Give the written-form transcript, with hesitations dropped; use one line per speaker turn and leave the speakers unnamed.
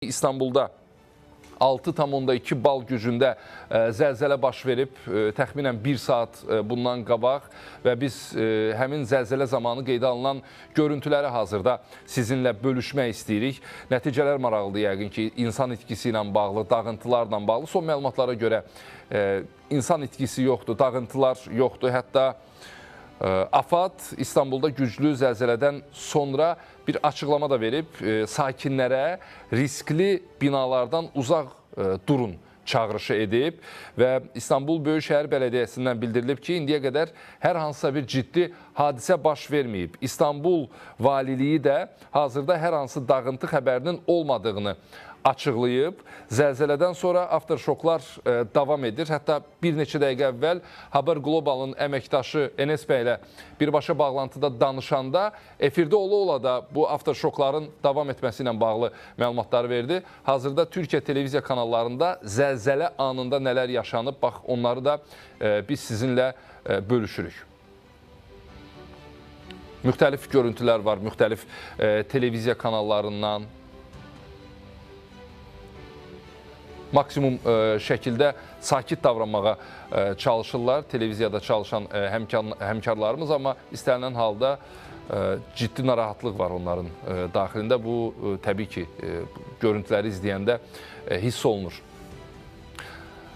İstanbulda 6,2 bal gücündə zəlzələ baş verib, təxminən 1 saat bundan qabaq və biz həmin zəlzələ zamanı qeydə alınan görüntüləri hazırda sizinlə bölüşmək istəyirik. Nəticələr maraqlıdır yəqin ki, insan itkisi ilə bağlı, dağıntılarla bağlı. Son məlumatlara görə insan itkisi yoxdur, dağıntılar yoxdur. Hətta AFAD İstanbulda güclü zəlzələdən sonra bir açıqlama da verib, sakinlərə riskli binalardan uzaq durun çağırışı edib və İstanbul Böyükşəhər Bələdiyyəsindən bildirilib ki, indiyə qədər hər hansısa bir ciddi hadisə baş verməyib. İstanbul Valiliyi də hazırda hər hansı dağıntı xəbərinin olmadığını açıqlayıb. Zəlzələdən sonra afterşoklar davam edir. Hətta bir neçə dəqiqə əvvəl Haber Global'ın əməkdaşı Enes bəy ilə birbaşa bağlantıda danışanda efirdə ola-ola da bu afterşokların davam etməsi ilə bağlı məlumatları verdi. Hazırda Türkiyə televiziya kanallarında zəlzələ anında nələr yaşanıb, bax onları da biz sizinlə bölüşürük. Müxtəlif görüntülər var, müxtəlif televiziya kanallarından. Maksimum şəkildə sakit davranmağa çalışırlar televiziyada çalışan həmkarlarımız, amma istənilən halda ciddi narahatlıq var onların daxilində. Bu təbii ki, görüntüləri izləyəndə hiss olunur.